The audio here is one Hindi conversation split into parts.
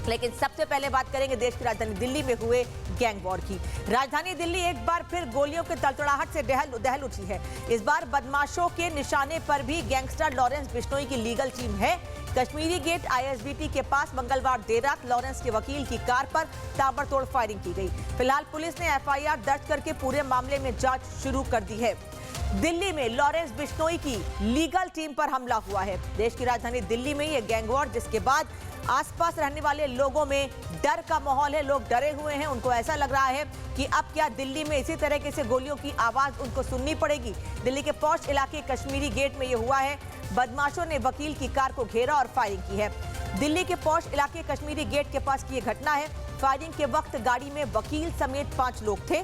लेकिन सबसे पहले बात करेंगे देश की राजधानी दिल्ली में हुए गैंग वॉर की। राजधानी दिल्ली एक बार फिर गोलियों के तड़तड़ाहट से दहल उठी है। इस बार बदमाशों के निशाने पर भी गैंगस्टर लॉरेंस बिश्नोई की लीगल टीम है। कश्मीरी गेट आईएसबीटी के पास मंगलवार देर रात लॉरेंस के वकील की कार पर ताबड़तोड़ फायरिंग की गई। फिलहाल पुलिस ने एफआईआर दर्ज करके पूरे मामले में जांच शुरू कर दी है। दिल्ली में लॉरेंस बिश्नोई की लीगल टीम पर हमला हुआ है। देश की राजधानी दिल्ली में यह गैंग वॉर, जिसके बाद आसपास रहने वाले लोगों में डर का माहौल है। लोग डरे हुए हैं। उनको ऐसा लग रहा है कि अब क्या दिल्ली में इसी तरीके से गोलियों की आवाज उनको सुननी पड़ेगी। दिल्ली के पॉश इलाके कश्मीरी गेट में यह हुआ है। बदमाशों ने वकील की कार को घेरा और फायरिंग की है। दिल्ली के पॉश इलाके कश्मीरी गेट के पास की यह घटना है। फायरिंग के वक्त गाड़ी में वकील समेत 5 लोग थे।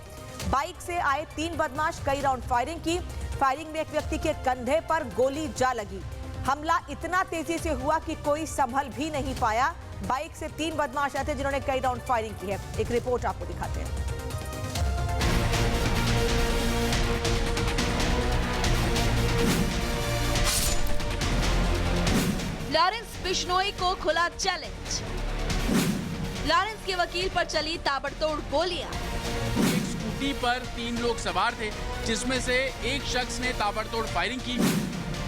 बाइक से आए 3 बदमाश कई राउंड फायरिंग की। फायरिंग में एक व्यक्ति के कंधे पर गोली जा लगी। हमला इतना तेजी से हुआ कि कोई संभल भी नहीं पाया। बाइक से 3 बदमाश आए थे जिन्होंने कई राउंड फायरिंग की है। एक रिपोर्ट आपको दिखाते हैं। लॉरेंस बिश्नोई को खुला चैलेंज। लॉरेंस के वकील पर चली ताबड़तोड़ गोलियां। एक स्कूटी पर 3 लोग सवार थे, जिसमें से एक शख्स ने ताबड़तोड़ फायरिंग की।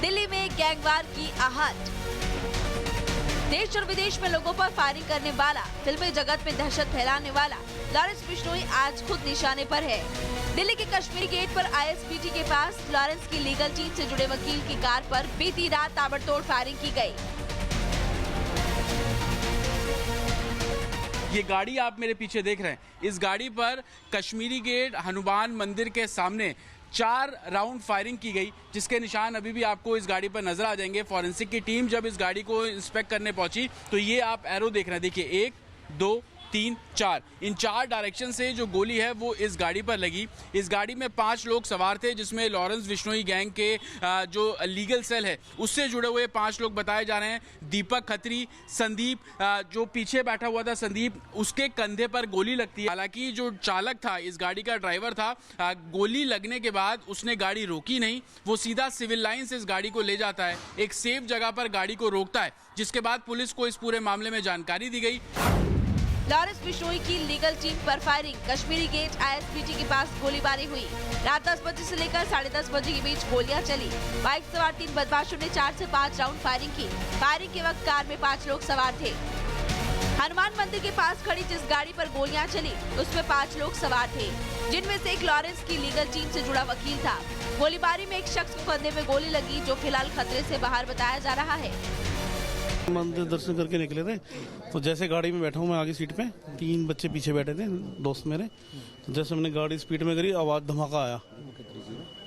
दिल्ली में गैंगवार की आहट। देश और विदेश में लोगों पर फायरिंग करने वाला, फिल्मी जगत में दहशत फैलाने वाला लॉरेंस बिश्नोई आज खुद निशाने पर है। दिल्ली के कश्मीरी गेट पर आईएसबीटी के पास लॉरेंस की लीगल टीम से जुड़े वकील की कार पर बीती रात ताबड़तोड़ फायरिंग की गई। ये गाड़ी आप मेरे पीछे देख रहे हैं, इस गाड़ी पर कश्मीरी गेट हनुमान मंदिर के सामने 4 राउंड फायरिंग की गई, जिसके निशान अभी भी आपको इस गाड़ी पर नजर आ जाएंगे। फॉरेंसिक की टीम जब इस गाड़ी को इंस्पेक्ट करने पहुंची तो ये आप एरो देख रहे हैं, देखिए 1, 2, 3, 4 इन 4 डायरेक्शन से जो गोली है वो इस गाड़ी पर लगी। इस गाड़ी में 5 लोग सवार थे, जिसमें लॉरेंस बिश्नोई गैंग के जो लीगल सेल है उससे जुड़े हुए 5 लोग बताए जा रहे हैं। दीपक खत्री, संदीप, जो पीछे बैठा हुआ था संदीप, उसके कंधे पर गोली लगती है। हालांकि जो चालक था, इस गाड़ी का ड्राइवर था, गोली लगने के बाद उसने गाड़ी रोकी नहीं, वो सीधा सिविल लाइन से इस गाड़ी को ले जाता है, एक सेफ जगह पर गाड़ी को रोकता है, जिसके बाद पुलिस को इस पूरे मामले में जानकारी दी गई। लॉरेंस बिश्नोई की लीगल टीम पर फायरिंग। कश्मीरी गेट आईएसबीटी के पास गोलीबारी हुई। रात 10 बजे से लेकर 10:30 बजे के बीच गोलियां चली। बाइक सवार 3 बदमाशों ने 4 से 5 राउंड फायरिंग की। फायरिंग के वक्त कार में 5 लोग सवार थे। हनुमान मंदिर के पास खड़ी जिस गाड़ी पर गोलियां चली उसमें 5 लोग सवार थे, जिनमें से एक लॉरेंस की लीगल टीम से जुड़ा वकील था। गोलीबारी में एक शख्स को कंधे में गोली लगी, जो फिलहाल खतरे से बाहर बताया जा रहा है। मंदिर दर्शन करके निकले थे, तो जैसे गाड़ी में बैठा हूँ मैं आगे सीट पे, 3 बच्चे पीछे बैठे थे दोस्त मेरे। तो जैसे हमने गाड़ी स्पीड में करी, आवाज धमाका आया,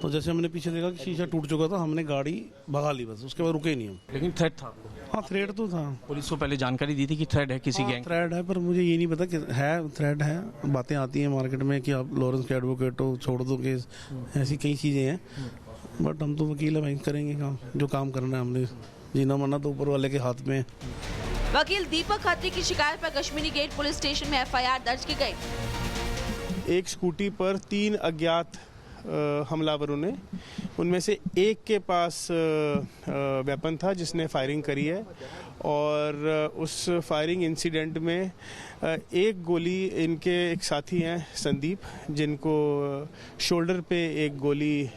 तो जैसे हमने पीछे देखा कि शीशा टूट चुका था, हमने गाड़ी भगा ली बस। उसके बाद रुके ही नहीं हम। लेकिन थ्रेट था? हाँ, थ्रेट तो था। पुलिस को पहले जानकारी दी थी कि थ्रेट है किसी गैंग? थ्रेट है, पर मुझे ये नहीं पता कि है थ्रेट है। बातें आती हैं मार्केट में कि आप लॉरेंस के एडवोकेट हो, छोड़ दो केस, ऐसी कई चीजें हैं। बट हम तो वकील है भाई, करेंगे काम, जो काम करना है हमने। जीना मरना तो ऊपर वाले के हाथ में। वकील दीपक खत्री की शिकायत पर कश्मीरी गेट पुलिस स्टेशन में एफआईआर दर्ज की गई। एक स्कूटी पर 3 अज्ञात हमलावरों ने, उनमें से एक के पास वेपन था जिसने फायरिंग करी है, और उस फायरिंग इंसिडेंट में एक गोली इनके एक साथी हैं संदीप, जिनको शोल्डर पे एक गोली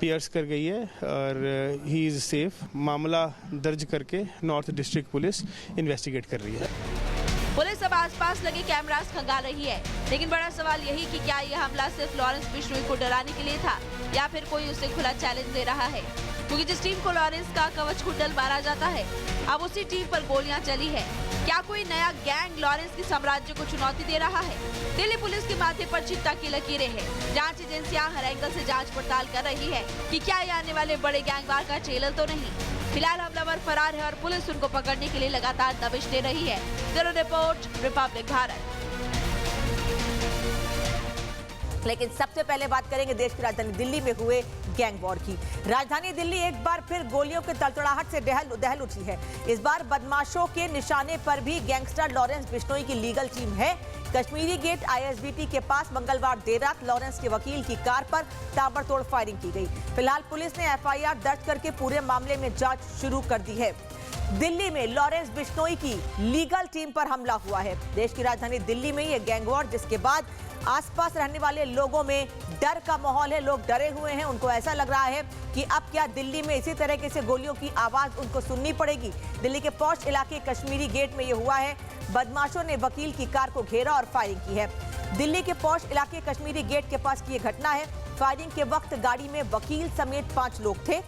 पियर्स कर गई है, और ही इज सेफ। मामला दर्ज करके नॉर्थ डिस्ट्रिक्ट पुलिस इन्वेस्टिगेट कर रही है। पुलिस अब आसपास लगे कैमरास खंगाल रही है, लेकिन बड़ा सवाल यही कि क्या यह हमला सिर्फ लॉरेंस बिश्नोई को डराने के लिए था, या फिर कोई उसे खुला चैलेंज दे रहा है। क्योंकि जिस टीम को लॉरेंस का कवच कुंडल माना जाता है, अब उसी टीम पर गोलियां चली है। क्या कोई नया गैंग लॉरेंस के साम्राज्य को चुनौती दे रहा है? दिल्ली पुलिस के माथे पर चिंता की लकीरें हैं। जांच एजेंसियां हर एंगल से जांच पड़ताल कर रही है कि क्या ये आने वाले बड़े गैंगवार का ट्रेलर तो नहीं। फिलहाल हमलावर फरार है और पुलिस उनको पकड़ने के लिए लगातार दबिश दे रही है। Bureau report, Republic Bharat. लेकिन सबसे पहले बात करेंगे देश की राजधानी दिल्ली में हुए गैंग वॉर की। राजधानी दिल्ली एक बार फिर गोलियों के तड़तड़ाहट से दहल उठी है। इस बार बदमाशों के निशाने पर भी गैंगस्टर लॉरेंस बिश्नोई की लीगल टीम है। कश्मीरी गेट आईएसबीटी के पास मंगलवार देर रात लॉरेंस के वकील की कार पर ताबड़तोड़ फायरिंग की गई। फिलहाल पुलिस ने एफआईआर दर्ज करके पूरे मामले में जांच शुरू कर दी है। दिल्ली में लॉरेंस बिश्नोई की लीगल टीम पर हमला हुआ है। देश की राजधानी दिल्ली में ये गैंग वॉर, जिसके बाद आसपास रहने वाले लोगों में डर का माहौल है। लोग डरे हुए हैं। उनको ऐसा लग रहा है कि अब क्या दिल्ली में इसी तरीके से गोलियों की आवाज उनको सुननी पड़ेगी। दिल्ली के पॉश इलाके कश्मीरी गेट में ये हुआ है। बदमाशों ने वकील की कार को घेरा और फायरिंग की है। दिल्ली के पॉश इलाके कश्मीरी गेट के पास की ये घटना है। फायरिंग के वक्त गाड़ी में वकील समेत 5 लोग थे।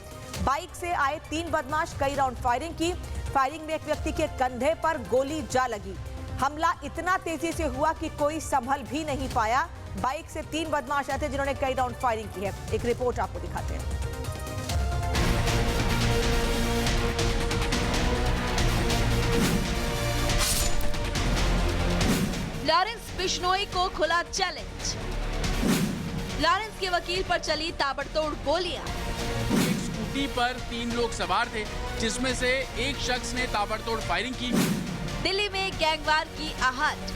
बाइक से आए 3 बदमाश कई राउंड फायरिंग की। फायरिंग में एक व्यक्ति के कंधे पर गोली जा लगी। हमला इतना तेजी से हुआ कि कोई संभल भी नहीं पाया। बाइक से 3 बदमाश आए थे जिन्होंने कई राउंड फायरिंग की है। एक रिपोर्ट आपको दिखाते हैं। लॉरेंस बिश्नोई को खुला चैलेंज। लॉरेंस के वकील पर चली ताबड़तोड़ गोलियां। एक स्कूटी पर 3 लोग सवार थे, जिसमें से एक शख्स ने ताबड़तोड़ फायरिंग की। दिल्ली में गैंगवार की आहट।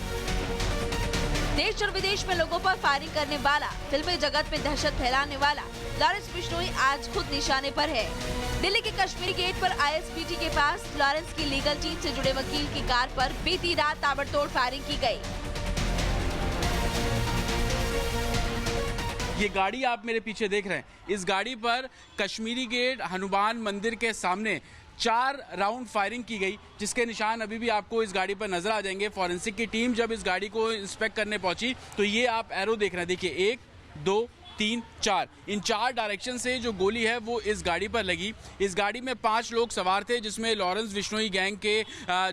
देश और विदेश में लोगों पर फायरिंग करने वाला, फिल्मी जगत में दहशत फैलाने वाला लॉरेंस बिश्नोई आज खुद निशाने पर है। दिल्ली के कश्मीरी गेट पर आईएसपीटी के पास लॉरेंस की लीगल टीम से जुड़े वकील की कार पर बीती रात ताबड़तोड़ फायरिंग की गई। ये गाड़ी आप मेरे पीछे देख रहे हैं, इस गाड़ी पर कश्मीरी गेट हनुमान मंदिर के सामने 4 राउंड फायरिंग की गई, जिसके निशान अभी भी आपको इस गाड़ी पर नजर आ जाएंगे। फॉरेंसिक की टीम जब इस गाड़ी को इंस्पेक्ट करने पहुंची तो ये आप एरो देख रहे हैं, देखिए 1, 2, 3, 4 इन 4 डायरेक्शन से जो गोली है वो इस गाड़ी पर लगी। इस गाड़ी में 5 लोग सवार थे, जिसमें लॉरेंस बिश्नोई गैंग के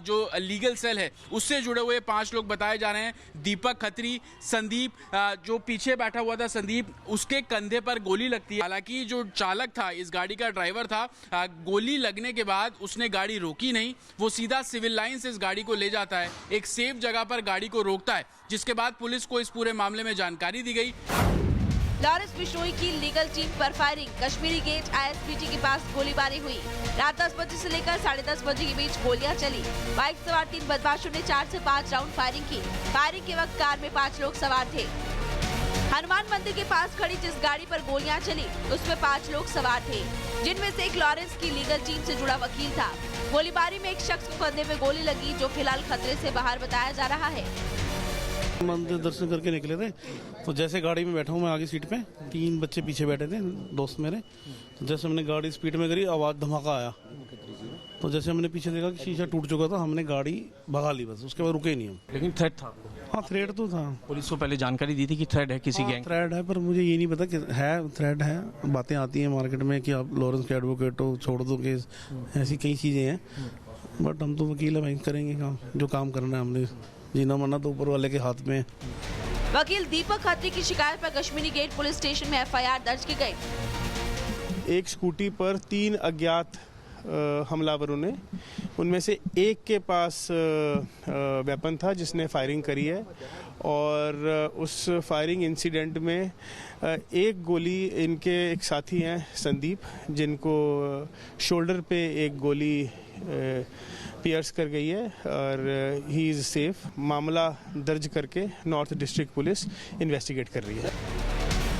जो लीगल सेल है उससे जुड़े हुए 5 लोग बताए जा रहे हैं। दीपक खत्री, संदीप, जो पीछे बैठा हुआ था संदीप, उसके कंधे पर गोली लगती है। हालांकि जो चालक था, इस गाड़ी का ड्राइवर था, गोली लगने के बाद उसने गाड़ी रोकी नहीं, वो सीधा सिविल लाइन से इस गाड़ी को ले जाता है, एक सेफ जगह पर गाड़ी को रोकता है, जिसके बाद पुलिस को इस पूरे मामले में जानकारी दी गई। लॉरेंस बिश्नोई की लीगल टीम पर फायरिंग। कश्मीरी गेट आईएसपीटी के पास गोलीबारी हुई। रात 10 बजे से लेकर 10:30 बजे के बीच गोलियां चली। बाइक सवार 3 बदमाशों ने 4 से 5 राउंड फायरिंग की। फायरिंग के वक्त कार में 5 लोग सवार थे। हनुमान मंदिर के पास खड़ी जिस गाड़ी पर गोलियां चली उसमें 5 लोग सवार थे, जिनमें से एक लॉरेंस की लीगल टीम से जुड़ा वकील था। गोलीबारी में एक शख्स को कंधे में गोली लगी, जो फिलहाल खतरे से बाहर बताया जा रहा है। मंदिर दर्शन करके निकले थे, तो जैसे गाड़ी में बैठा हूँ मैं आगे सीट पे, 3 बच्चे पीछे बैठे थे, दोस्त मेरे। तो जैसे मैंने गाड़ी स्पीड में करी, आवाज़ धमाका आया। तो जैसे हमने पीछे देखा कि शीशा टूट चुका था, हमने गाड़ी भगा ली, बस उसके बाद रुके ही नहीं हम। लेकिन थ्रेट था। हाँ, थ्रेड तो था। पुलिस को पहले जानकारी दी थी कि थ्रेट है किसी गैंग। थ्रेड है, पर मुझे ये नहीं पता कि है थ्रेड है। बातें आती हैं मार्केट में कि आप लॉरेंस के एडवोकेट हो, छोड़ दो केस, ऐसी कई चीज़ें हैं। बट हम तो वकील है भाई, करेंगे काम, जो काम करना है हमने। जीना मरना तो ऊपर वाले के हाथ में। वकील दीपक खत्री की शिकायत पर कश्मीरी गेट पुलिस स्टेशन में एफआईआर दर्ज की गई। एक स्कूटी पर 3 अज्ञात हमलावरों ने, उनमें से एक के पास वेपन था जिसने फायरिंग करी है, और उस फायरिंग इंसिडेंट में एक गोली, इनके एक साथी हैं संदीप, जिनको शोल्डर पे एक गोली पियर्स कर गई है, और ही इज़ सेफ। मामला दर्ज करके नॉर्थ डिस्ट्रिक्ट पुलिस इन्वेस्टिगेट कर रही है।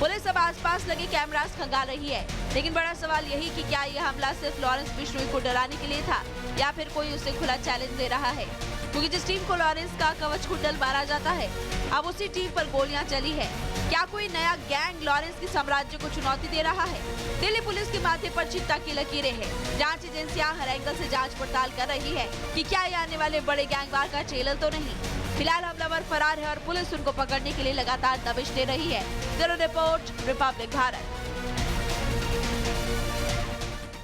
पुलिस अब आसपास लगे कैमरास खंगाल रही है, लेकिन बड़ा सवाल यही कि क्या यह हमला सिर्फ लॉरेंस बिश्नोई को डराने के लिए था या फिर कोई उसे खुला चैलेंज दे रहा है, क्योंकि जिस टीम को लॉरेंस का कवच कुंडल माना जाता है, अब उसी टीम पर गोलियां चली है। क्या कोई नया गैंग लॉरेंस के साम्राज्य को चुनौती दे रहा है? दिल्ली पुलिस के माथे पर चिंता की लकीरें हैं। जांच एजेंसियां हर एंगल से जांच पड़ताल कर रही है कि क्या ये आने वाले बड़े गैंगवार का ट्रेलर तो नहीं। फिलहाल हमलावर फरार है और पुलिस उनको पकड़ने के लिए लगातार दबिश दे रही है। Bureau report, Republic Bharat.